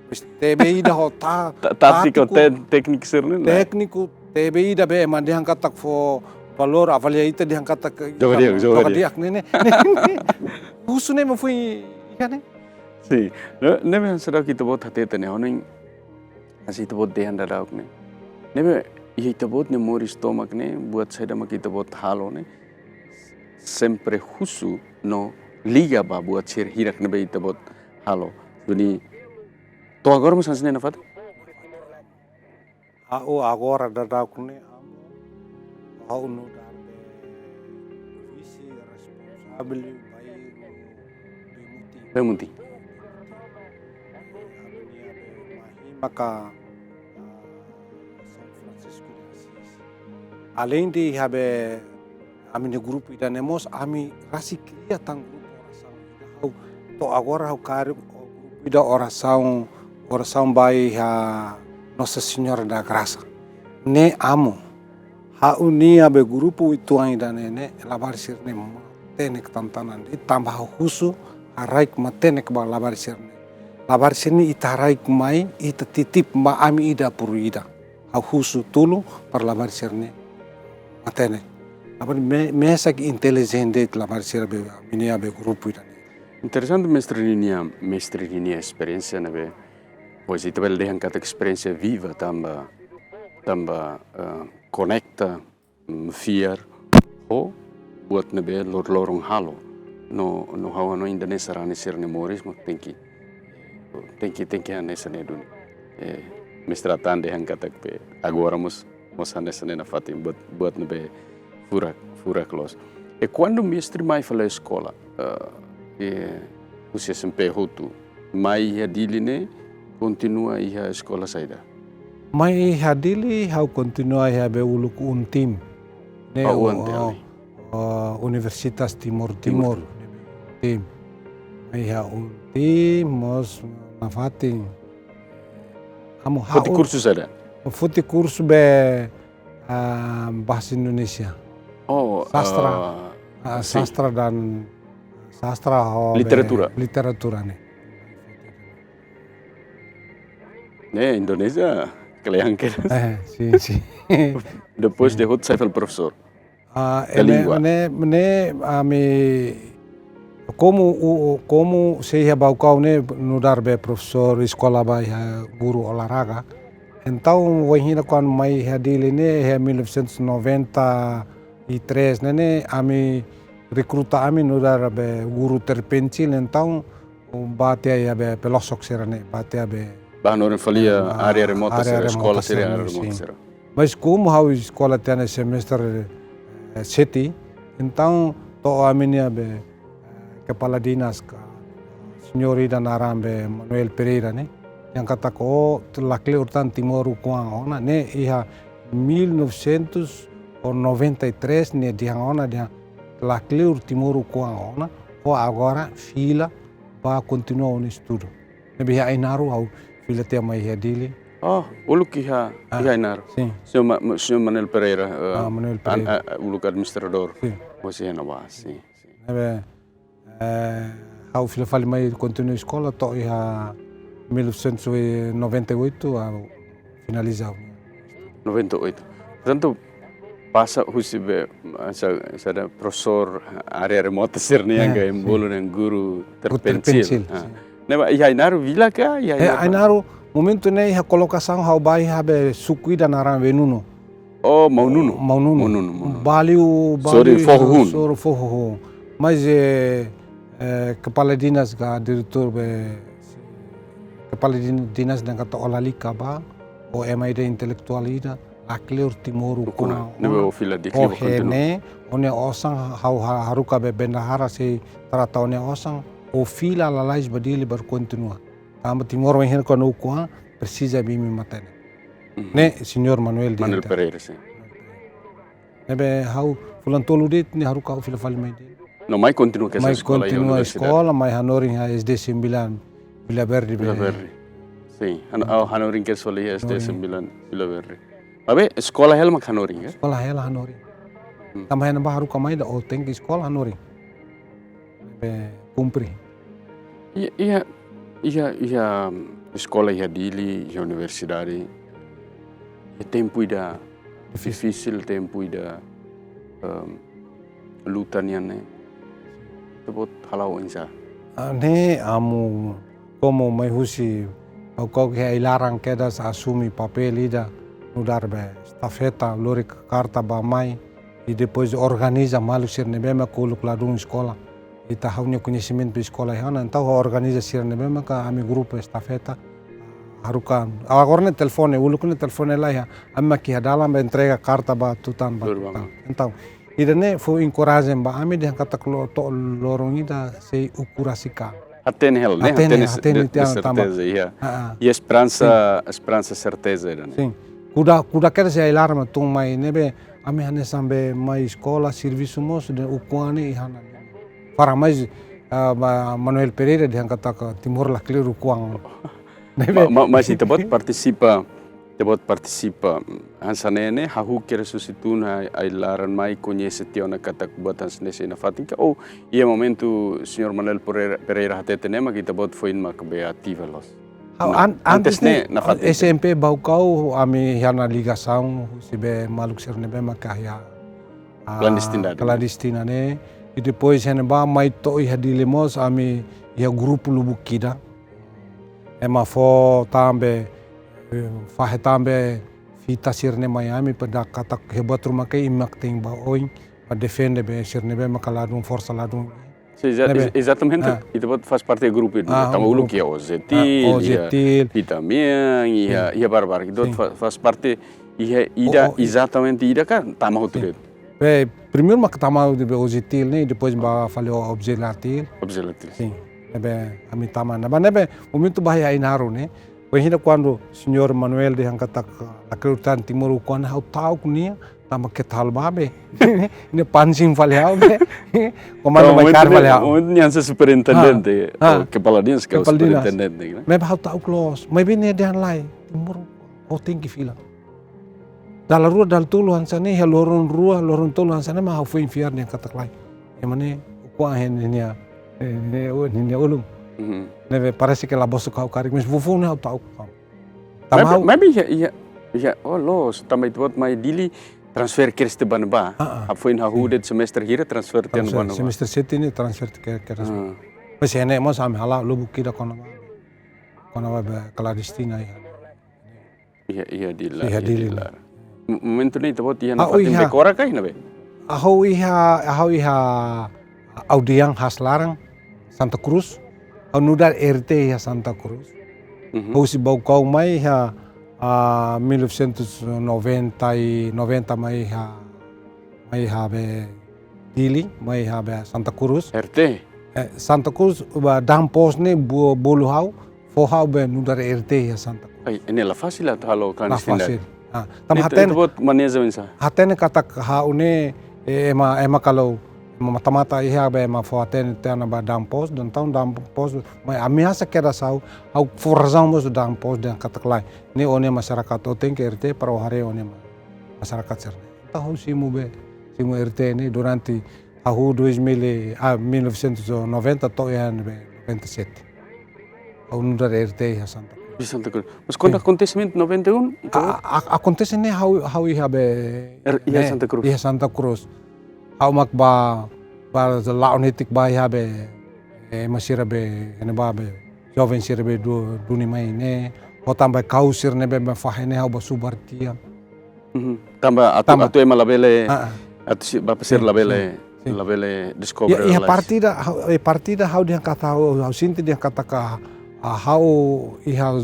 Bis tebe ida ho ta Tático, técnico sirne. Técnico tebe ida be man diangkat tak fo valor avalia ita diangkat tak Joga dia. ne husu ne mo fui ne. Si, nebe será kita buat hati tene honing asih kita buat dehan dadak ne. Nebe kita buat ne mori stomak ne buat saya mak kita buat halo ne. Sempre husu no liga ba buat sir hirak nebe kita buat halo. Duni to agora mo sansne na fat. Agora dadak ne au no darbe visi responsabile Bemunti. Maka São Francisco de Assis. Além de habe ami ne grupo ida nemos ami rasi cria tang grupo oração to agora o cara grupo ida oração bai ha Nossa Senhora da Graça ne amo ha uni abe grupo itu ainda ne labar sir ne tene tantanan itambah husu araik matene ke labar sir ne labar sini itarai kumai ita titip ma ami ida puru ida au husu tulu par labar sirne matene apa mesa que inteligente labar sirbe minia be grupo ida. Interessante mestre linha experiência nabe pois itu bel dehan kata experiência viva tamba conecta fiar ho buat nabe lorong halo no hawa no Indonesia rani sirne moris mak Thank you nessa ne duni. Mestra tande han katak pe agora mos nessa na fatim buat nebe fura close. E quando mestre mai fala escola você sempre hotu mai hadili ne continua a escola saída. Mai hadili hau continua be uluk tim ne Universitas Timor tim mai ha tim mos na fatin amo Futi kursus ada? Futi kursus be bahasa Indonesia. Oh, sastra dan sastra literatura ne. Ne Indonesia kalian kira. Sim. Depois de hot saya professor. Ne ami como saya baucau ne no darbe professor escola bai guru olahraga. Então wahina quando mai hadili ne 1993 ne ami recruta ami no darbe guru terpencil então bate aí be pelosok serane bate be Bahkan falia area remota escola seria area remota. Mas como a escola tem semestre 7 então to ami ne be kepala dinas senyorita narambe Manuel Pereira ne yang kata ko lakle urtan Timor kuang ona ne iha 1993 ne diang ona dia lakle ur Timor kuang ona ko agora fila pa continua un estudo ne biha inaru au fila te mai hadili uluk iha inaru senhor Manuel Pereira Manuel Pereira uluk administrador você não vai sim au fila fali mai continua escola to iha 1998 finalizar. 98. Portanto, passa husibe sada professor area remota sirni yang gay bolu nang guru terpencil. Neba iha inaru vila ka iha inaru momento ne iha colocação hau bai habe sukui dan aran venuno. Oh, Maununo. Baliu fohu. Mas kepala dinas ga diretor kepala dinas dan kata olalika ba o emaida intelektualida lakleur timur Kuna, kuna. nebe o fila di kliwa kontinu. Hene one osang hau haruka be bendahara se trata one osang o fila lalais badili berkontinua. Tamba timor wehen ko no kwa precisa bimi matene. Ne Senhor Manuel de Manuel Pereira, sim. Nebe hau fulan tolu dit ni haruka o fila fali mai dit. No, mai continua que essa Mai escola e a continua a universidade. escola, mai hanoring ha SD 9 Vila Verde. Vila Verde. Sim, hanoring que só ali SD 9 Vila Verde. Abe, escola helma hanoring, ya? Sekolah hela hanoring. Tambah na ba haruka mai da o tengki sekolah hanoring. Nebe cumpri. Ia escola ia dili, ia universidade. E tempo ida difícil, tempo ida luta niane. Tebot halau insa. Ne amu como mai husi au kau ke ilarang keda sa asumi papel ida nudar be stafeta lori karta ba mai e depois organiza malu sir ne bema kuluk ladung sekolah ita haunya conhecimento de escola hana então organiza sir ne bema ka ami grupo estafeta harukan agora ne telefone uluk ne telefone lá ya amma ki dalam ba entrega karta ba tutan ba então ida ne fo encourage ba ami de kata to lorong ida se ukurasika Atene hel, né? Atene De certeza, ia. E esperança certeza era, né? Sim. Kuda quer se alarma tung mai nebe ami hane sambe mai escola serviço moço de ukuane ihana. Para mais Manuel Pereira de kata Timor la Clear ukuang. Nebe mas tebot participa hansanene hahu kere susituna ai laran mai conhece tiona kata kubatan senese na fatinka ia momento senhor Manuel Pereira hatete nema kita bot foi in mak beativa los. Antes ne na SMP baukau ami hana ligação sibe maluk serne be makaya clandestina ne e depois hene ba mai to ia dilemos ami ia grupo lubukida ema fo tambe fahe tambe fita sirne Miami pada kata hebat rumah ke imak ting ba oing pa defende be sirne be makaladung força ladung. Exatamente, e depois faz parte do grupo tamu que é o Zetil, Vitamian, ia barbar, que faz parte ida exatamente ida kan tamu tu. Primeiro mak tamu de o Zetil ne depois ba falei o Obzelatil. Sim. Nebe ami taman. Nebe momento bahaya inaru ne. Wahina quando senhor Manuel de Hankatak Lakreutan Timur kuan hau tau kunia tama ketal babe ne pancing valeu be comando mai car valeu onde niança superintendente kepala dinas que é o superintendente né me hau tau close mai bene dan lai Timur o tinggi fila dal rua dal tulu hansane he lorun tulu hansane ma hau foi infiar ne katak lai emane kuan hen ne ulung Neve parece que ela bossa kau karik mas vovô não tá o maybe los também tu mai dili transfer kerste banba foi na hudet semester hira transfer ten banba semester 7 ini transfer ke mas ene mas am hala lo bukida kona ba clandestina iya dila momento ni tu ia na fatin bekora kai na be ahau iha audiang haslarang Santa Cruz nudar RT ya Santa Cruz. Hoje baukau mai ha 1990 mai ha be Dili mai ha be Santa Cruz. RT. Santa Cruz ba dampos ne bolu hau fo hau be nudar RT ya Santa Cruz. Ai ini la fácil atau halo kan fácil. Tam haten bot maneja insa. Haten kata hau ne ema kalau mata-mata ia be ma foaten tena ba dampos dan tahun dampos mai amiasa kera sau au forzão mos dampos dan kataklai ni one masyarakat o tem que RT para o hare one masyarakat serne tahu simu RT ni durante tahun 1990 to yan be 97 au nudar RT ya Santa Cruz. Mas quando acontecimento 91 acontece ne hau ia be Santa Cruz. Ia Santa Cruz. Hau mak ba laon hitik ba ya be masira be ene ba be jovem sira be duni mai ne o tambah kau sir ne be fahene hau ba subartia tambah atu ema labele atu ba pasir labele descobre ya partida hau dia kata hau sinti dia kata ka hau iha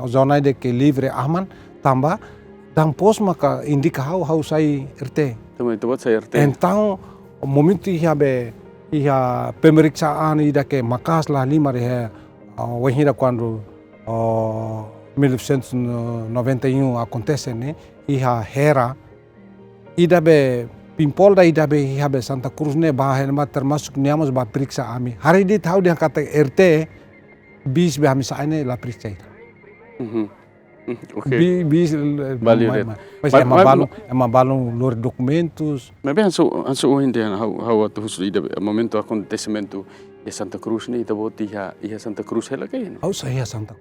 zona de que livre aman tambah dan pos maka indika hau sai RT. Também itu buat saya RT. Então, o momento ia pemeriksaan ida ke makas lah lima rehe wahira quando 1991 acontece né ia hera ida be Pimpolda ida be ia be Santa Cruz ne bah termasuk niamos ba periksa ami hari di tahu dia kata RT bis be ami saine la periksa Oke. bis mas ema balão lor documentos. Mas bem, anso hoje how atu husu ida momento acontecimento e Santa Cruz ne ita buat ia Santa Cruz hela kain. Au saya Santa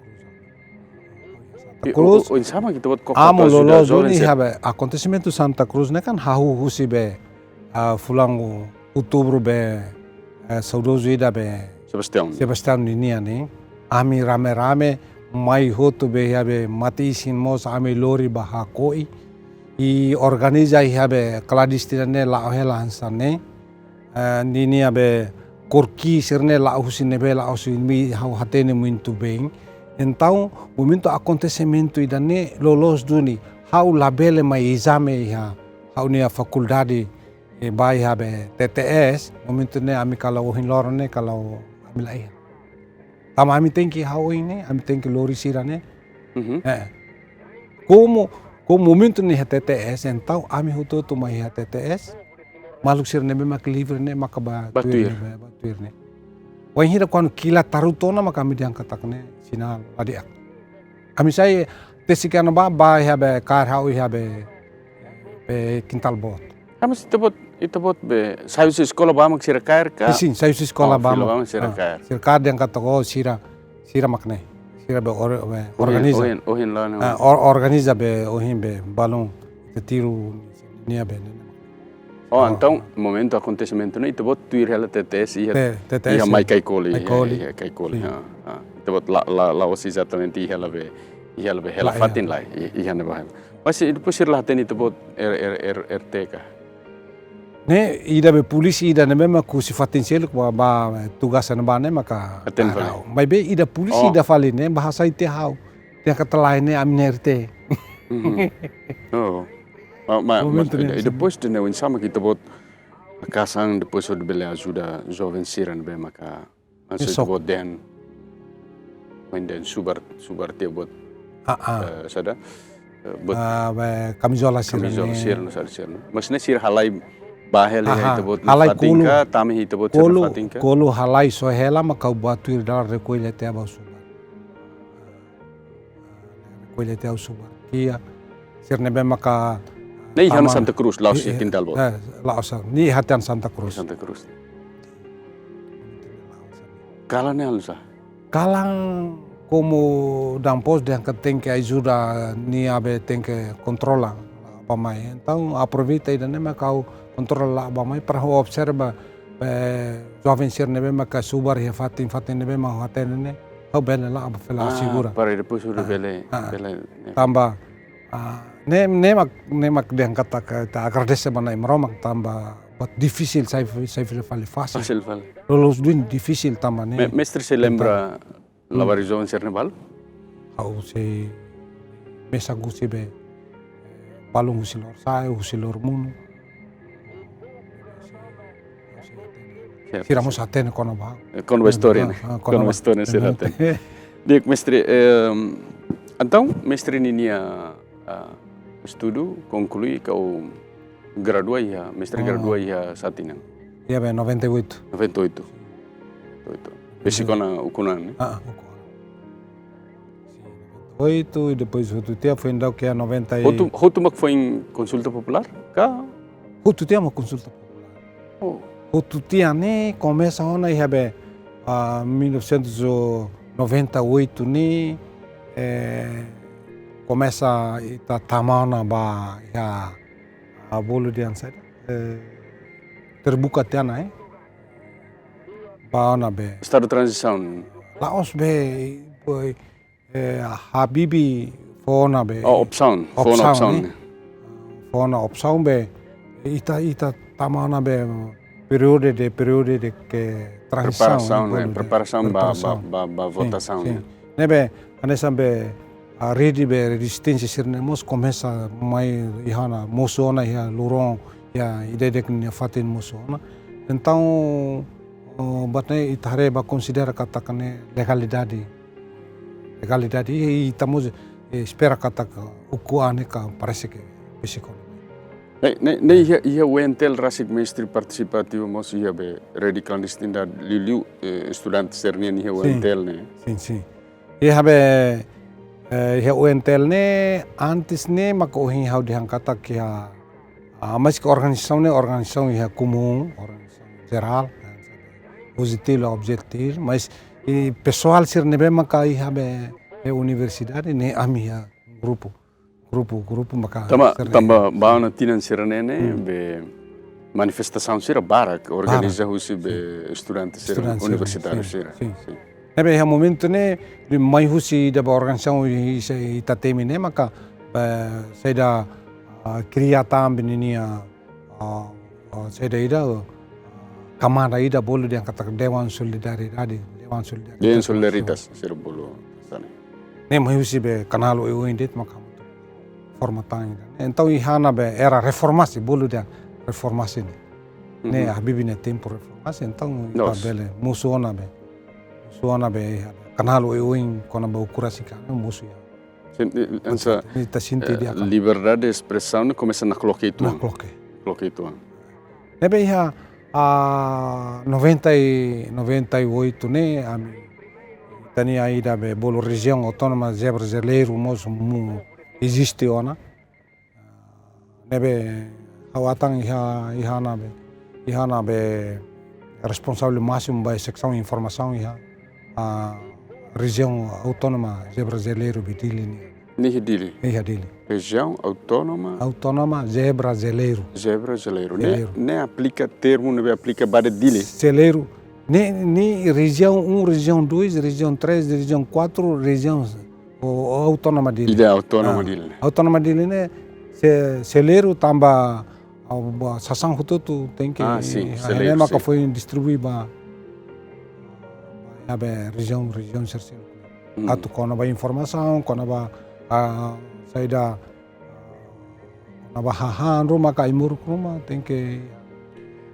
Cruz. O insama kita buat Amo lolo zoni habe acontecimento Santa Cruz ne kan hahu husi be fulango outubro be saudoso ida be Sebastião ninia ne ami rame mai hotu be habe mati sin mos ami lori baha koi I organiza habe clandestina ne la hela hansane nini habe korki sirne la husine be la usini hau hatene muito bem. Então, o momento acontecimento idane lolos duni hau labele mai exame hau ne a faculdade bai habe TTS momento ne ami kalau hin lorne kalau ami lai. Tama ami tenki hau ini ami tenki lori sirane. Como momento ni TTS então ami huto mai TTS maluk sirne be mak livre ne mak batuir ne. Wahira kon kila tarutona maka ami diangkat takne sinal adiak. Ami sai tesikana ba habe kar hau habe be kintal bot. Kami itu buat be sayu sekolah ba mak sira kair ka. Sim, sayu sekolah ba mak sira kair. Sira kar diangkat ko sira makne. Sira be organiza. Ohin lah. Organiza be ohin be balão de tiro nia be. Oh, então momento acontecimento ne itu buat tuir hela TTS ia mai kai koli. Itu buat la osi exatamente hela be hela fatin lai ia ne bah. Masih itu pusir lah ten itu buat RT ka. Ne ida be polisi ida ne memang ku sifatin sel ba tugasan ba ne maka aten vale. Mai be ida polisi ida fali ne bahasa ite hau. Dia kata lain ne amne RT. Oh. Mas depois de não insama kita buat kasang depois de bela ajuda jovem siran be maka anso itu buat den den subar te buat sada buat kamizola siran mas ne sir halai bahel itu buat fatinka tami itu buat fatinka kolo halai so hela maka buat tuir dar recolhe te aba subar recolhe te subar ia sirne be maka Nei ihan Santa Cruz, Laos ya kintal bot. Laos, ni hatian Santa Cruz. Santa Cruz. Kalan alusa. Kalang como dampos de que tem que ajuda ni abe tem que controla pamai. Então aproveita e nem macau controla pamai para observa jovem ser nebe maca subar ya fatin nebe ma haten ne. Au bela la fela segura. Para depois sudah bela. Tambah nemak dia kata kita agradece mana meromak tambah buat difícil saya fale fácil. Fácil fale. Lolos duin difícil tambah ne. Mestre se lembra lavar jovem ser nebal? Au se mesa gusi be balung husilor saya husilor munu. Tiramos aten kono ba. Kono história. Kono história ser aten. Dik mestre então mestre ninia estudo conclui kau gradua ya mestre gradua ya saat ini. Iya be 98. 98. Besikona ukunan. Oito e depois o Tutia foi em que é 90 e... Hotu mak foi em consulta popular? Ka? O Tutia uma consulta popular. O Tutia ne começa ona e habe 1998 ne começa ita tamana ba ya bolo dian saja terbuka tiana ba ona be estado de transição Laos be Habibi fona be opção be ita tamana be período de que preparação ba votação nebe anessa be redi be resistência sirne mos começa mai ihana mosona ia lurong ia idedek ni fatin mosona. Então batne itare ba considera katakane legalidade e estamos espera kataka ukuane ka parece que psicólogo. Nee, ia wentel rasik mestri participativo mos ia be redi clandestinidade liu estudantes sernian ia wentel ne. Sim. Ia be ia wentel ne antes ne makohin hau dihangkata kia mas que organização ia comum, organização geral, positivo objetivo, mas pessoal sirnebe maka ia be universidade ne amia grupo maka tamba baana tinan siranene be manifestação sira barak organiza husi be estudantes universitários sira. Sim. Nebe ha momento ne mai husi da organização itatemi ne maka saida kriya tambininia saida ida kamara ida bolu dia kata dewan solidaritas sira bolu sana. Ne mai husi be kanalo eu indet maka formatang. Então ihana be era reformasi bolu dia reformasi ne habibi ne tempo reformasi então tabele musuona be kanalo eu kona ba ukurasi kana musu ya. Essa liberdade de expressão começa na cloqueito. Nebe ia 98 ne ami tani aida be bolo região autônoma zebra brasileiro moso existe ona nebe hawatang ihana be responsável máximo ba secção informação região autônoma zebra brasileiro bidili Nihidili. Região autônoma zebra brasileiro. Ne aplica termo, ne aplica badedili. Celeiro. Ni região 1, região 2, região 3, região 4, região autônoma dele. Ideia autônoma dele. Autônoma dele né celeiro tamba sasang hututu tem que celeiro. Maka foi distribuir ba região cercil. Atu kona ba informação, kona ba saida kona ba hahan rumah ka imur rumah tem que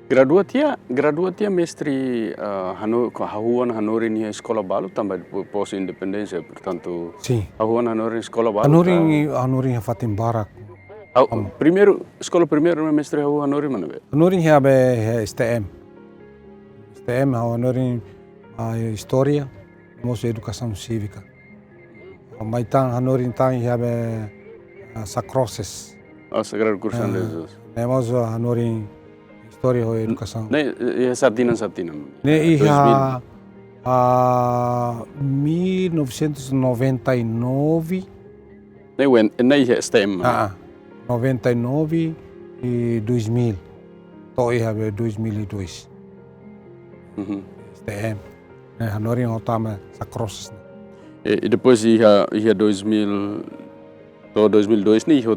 Graduatia mestre Hahuan Hanori ni escola balu tambah pos independência, portanto. Sim. Hahuan Hanori escola balu. Hanori Fatim Barak. Escola primeiro mestre Hahuan Hanori mana be? Hanori STM Hanori história, moço educação cívica. Maitang Hanori tang Sacroses. Sagrado Coração de Jesus. Moço Hanori história ou educação. Satinam. Ne 1999. Ne STM. 99 e 2000. To ia 2002. STM. Hanori utama Sacroses. E depois ia 2002 ni ia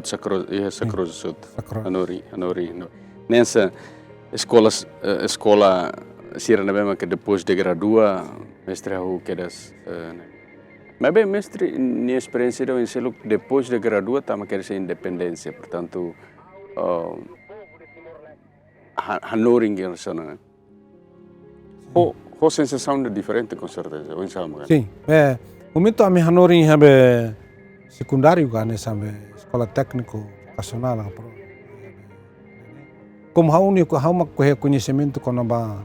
Sacroses Hanori. Nessa escola Sirana que depois de gradua mestre Hahu quedas mas bem mestre minha experiência do ensino depois de gradua tama quer ser independência portanto Hanori que sana o sensação é diferente com certeza o ensino sim momento a minha Hanori habe secundário kan sampai escola técnico vocacional como hau mak conhecimento quando ba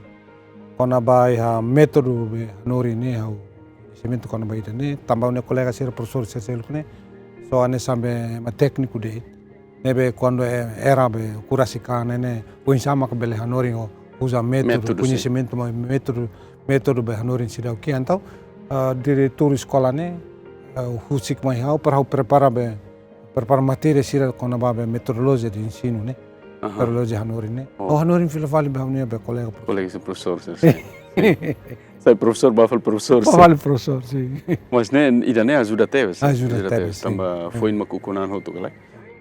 método Hanori ne hau conhecimento quando ba ida tambah ne colega ser professor ne so ane sampai ma técnico de nebe quando era be curasikan ne o insama que bele Hanori usa método conhecimento método be Hanori sidau que então diretor escola ne husik mai hau para prepara matéria sira quando ba metodologia de ensino ne Metodologia Hanori ne. Hanori filofali bahaunia be colega professor. Sai professor bafal professor. Bafal professor sim. Mas ne ida ne ajuda teves. Ajuda teves. Tamba foi uma kukunan hotu galai.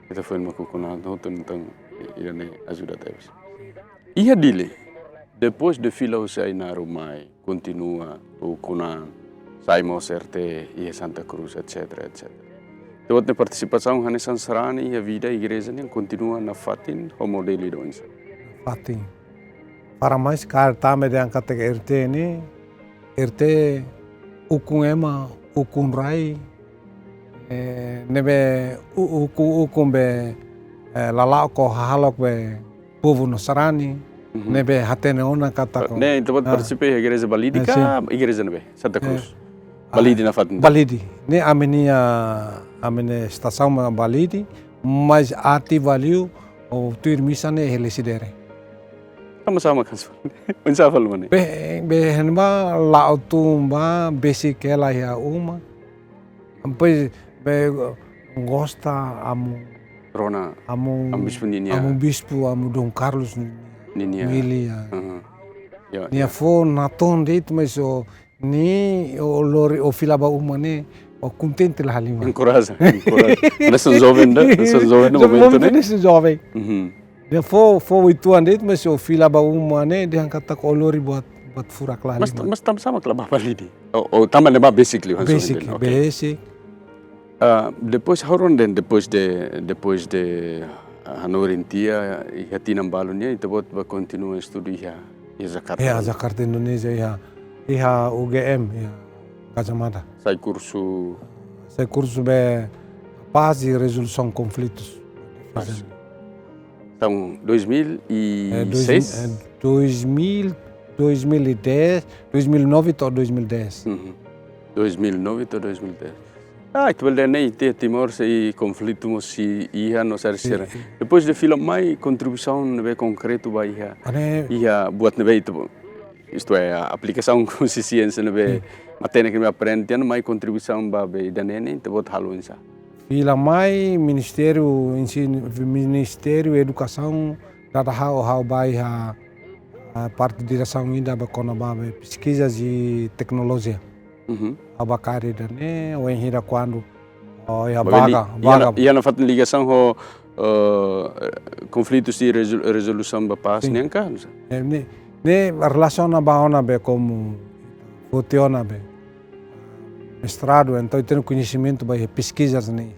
Kita foi uma kukunan hotu então ida ne ajuda teves. Ia dile. Depois de fila usai na rumai continua o kunan sai mo certe e Santa Cruz etc. Tewat na participação hanesan sarani a vida igreja nem continua na fatin o modelo do insa. Fatin. Para mais cara tame de angkat ke RT ni RT ukung ema ukung rai nebe ukung be lalao ko halok be povo no sarani nebe hatene ona kata ko. Ne tewat participei a igreja Balidi ka igreja nebe Santa Cruz. Balidi na fatin. Balidi. Ni amene estação Balidi, mas ati valeu o tuir misa ne helesidere. Sama-sama kan. Unsa fal man. Be henba lao tumba basic ela ya uma. Pois be gosta Rona amu bispo Ninia. amu bispo amu Dom Carlos Ninia. Milia. Ya. Nia fo na ton dit mas o ni o lori o filaba uma ne o contente lá ali. Encoraja. Nessa jovem no momento né. Nesse jovem. Dia fo 8 anos mas o filaba uma ne dia kata ko lori buat furak lah. Mas sama ke Labah Balidi. Oh tambah lembah basically. Basic. Depois horon den depois de Hanorintia e Hatinam Balunia e depois vai continuar estudo e Jakarta. Jakarta Indonesia iha UGM Kacamata. Sai curso be paz e resolução de conflitos. Então 2006? 2010, 2009 até 2010. 2009 até 2010. Itu berdana itu Timor se conflito mosi iha no ser. Depois de film mai contribuição nebe concreto ba iha buat nebe itu. Isto é a aplicação com ciência nebe matéria que me aprende mai contribuição ba be danene te bot halu insa. Fila mai Ministério Ensino, Ministério Educação dada hau bai a parte de direção ainda ba kona ba pesquisas e tecnologia. Abacari dane o enhira quando a vaga ia na fatin ligação ho conflitos de resolução ba paz nem ka ne relação na baona be como foteona be mestrado então tenho conhecimento ba pesquisas ne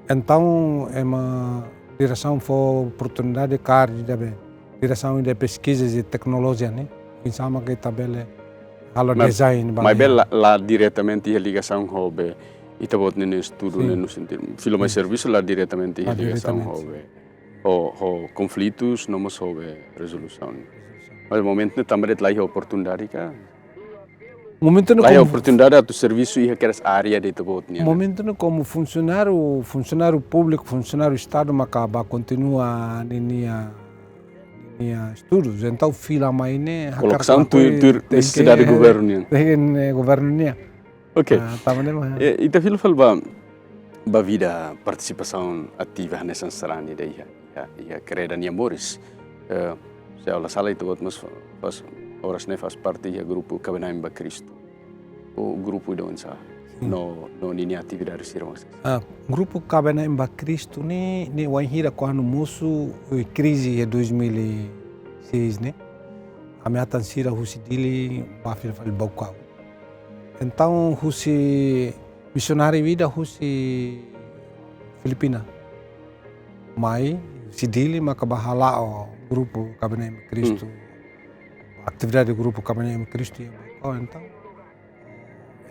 então é uma direção for oportunidade de carne da be direção de pesquisas e tecnologia ne insama que tabela Halo design mas bem lá diretamente a ligação hobe itabot nene estudo nene sentido filo mais serviço lá diretamente a ligação hobe o conflitos não mas hobe resolução mas no momento também lá a oportunidade cá momento lá a oportunidade a tu serviço e aquelas área de itabot né momento como funcionário público funcionário estado macaba continua nenia estudos, então fila mais né colocação tu necessidade de governo né governo né ok e tá filo fal ba vida participação ativa nessa sarani daí ia querer Daniel Morris se aula sala itu mas faz horas ne faz parte do grupo Cabenaim ba Cristo o grupo de onça no ninia atividade sirmas grupo Cabenaim ba Cristo ni wahira quando musu crise de 2006 né a minha tansira husi dili ba fil baucau então husi missionário vida husi Filipina mai si dili maka bahala o grupo Cabenaim ba Cristo atividade do grupo Cabenaim ba Cristo então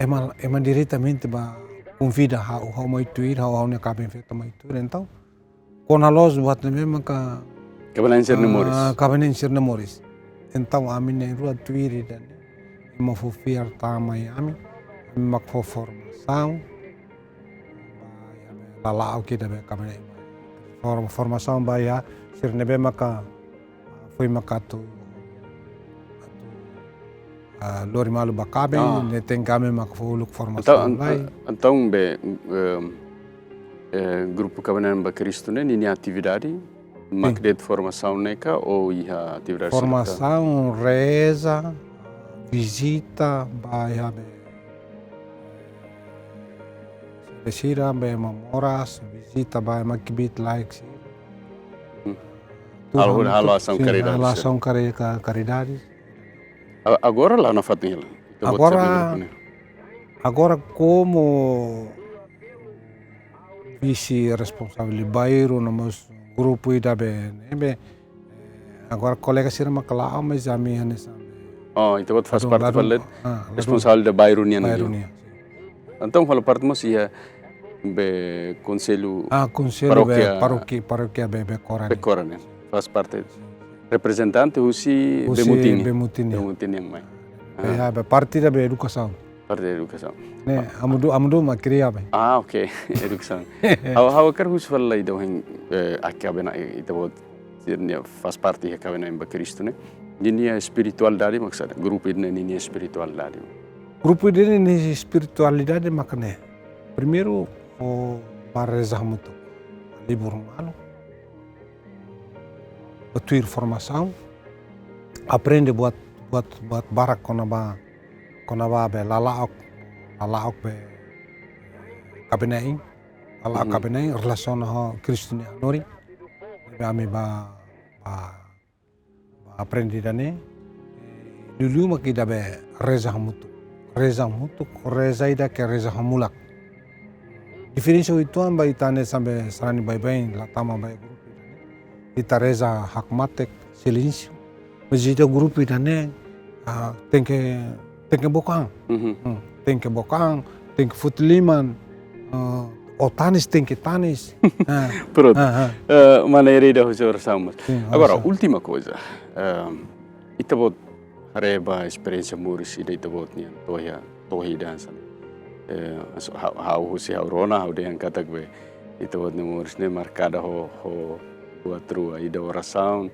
Emang diretamente ba convida hau mai tuir hau ne cabem feita mai tuir então quando nós buat mesmo ka Cabenaim Sirna Morris então a minha rua tuir dan uma fofia tamai ami mak fo formação ba la o que da Cabenaim formação ba ya Sirna be maka foi makato Lori malu bakabe ne tem kami makfoluk formação então be grupo Cabenaim ba Cristo né nini atividade makdet formação neca ou ia atividade formação reza visita ba ya be Sira be memoras visita ba makibit like halo ação caridade agora lá na Fatinha. Agora como visi responsabili bairro namos grupo ida be agora colega sira makalao mas ami hanes Oh, itu buat faz parte ladung, valet ladung. responsável da bairro nian. Bairronia. Então fala parte mos ia be conselho Conselho paroquia be Corani. Pecora, né? Faz parte representante usi Bemutini yang mai. Be partida be educação. Parte da educação. Ne amudu makria be. Ok, educação. How kar hus fala ida hen akabena ita bot sirnia faz parte akabena em Cristo, né? Ini espiritualidade maksudnya, grupo ini espiritualidade. Grupo ini espiritualidade makanya. Primeiro o barrezah muito libur malu. Betul formação. Aprende buat barak konaba be lalaok be kabenaing. Lalaok kabenaing relation ho Kristo ni anori. Kami ba aprendi dane dulu makida be reza mutu ida ke reza hamulak diferença itu amba itane sampai sarani bye latama bay grupo ita reza hakmatek silêncio mas ita grupo idane tem que bokang tem que futliman tanis tem que tanis. Pronto. Maneira ida husor samas. Agora, última coisa. Ita bot reba experiência muris ida ita bot nian tohi dança. How husi how rona how dean katak be ita bot ni muris ne marcada ho trua ida oração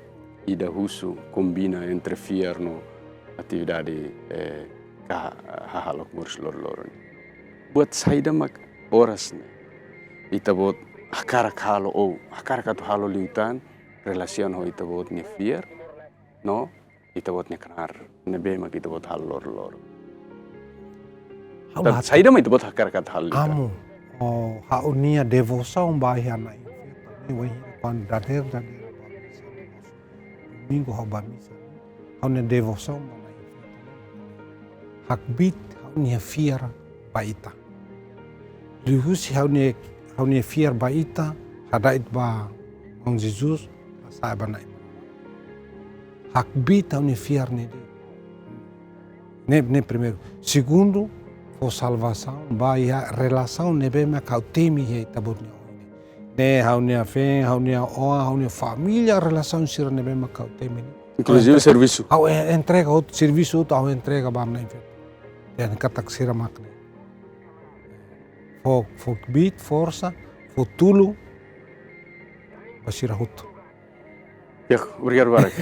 ida husu combina entre fierno atividade halok muris lor. Buat saida mak oras ne ita bot hakarak halo liutan relation ho ita bot ni fier no ita bot ni kanar nebe mak ita bot halo lor dan saida mak ita bot hakarak halo amu haunia devoção bahiana ni wai pan dader domingo habamisa haunia devoção hakbit haunia fier baita Lihus haunia fier baita hadait ba Bang Jesus sa banai. Hakbit haunia fier ne primeiro. Segundo, for salvação ba ia relação nebe me kautemi he taburnia. Ne haunia fe, haunia oa, haunia família relação sir nebe me kautemi. Inclusive serviço. Au entrega outro serviço, au entrega ba na infet. Dan katak sira makne. For bit, força, for tulo, basira hutu. Ya, obrigado Barak.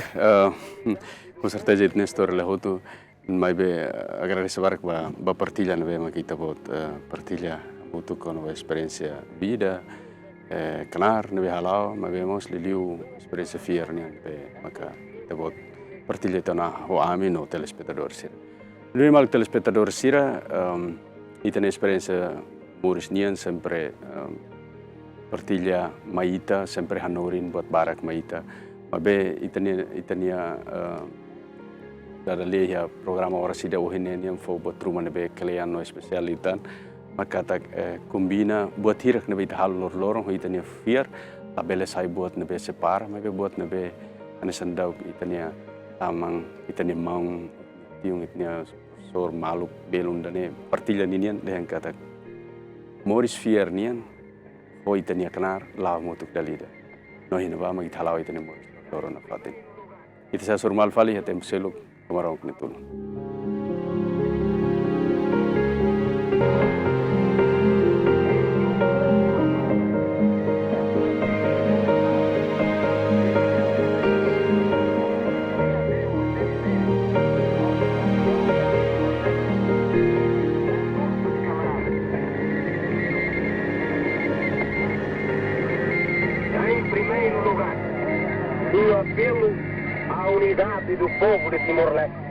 Com certeza it nestor le hutu, mas be agradeço Barak ba partilha nebe ma kita bot partilha hutu com a experiência vida, canar nebe halau, mas be mos liu experiência fier ni be maka kita bot partilha tana ho ami no telespectador sira. No mal telespectador sira, itane experiência Muris nian sempre partilha maita, sempre hanorin buat Barak maita. Mabe itania dada leha programa orasida ohine nian fo buat rumah nebe kalian no spesialitan. Maka tak kombina buat hirak nebe ita hal lorong itania fier, tabele sai buat nebe separ, mabe buat nebe anesandau itania tamang itania maung tiung itania sor maluk belum dane partilha nian dengan kata Moris fier nian, ho itania kanar law motuk dalida. No hinaba magi thalaw itania moris lorona fatin. Ita sa surmal fali hatem seluk kamarong nitul. apelo à unidade do povo de Timor-Leste.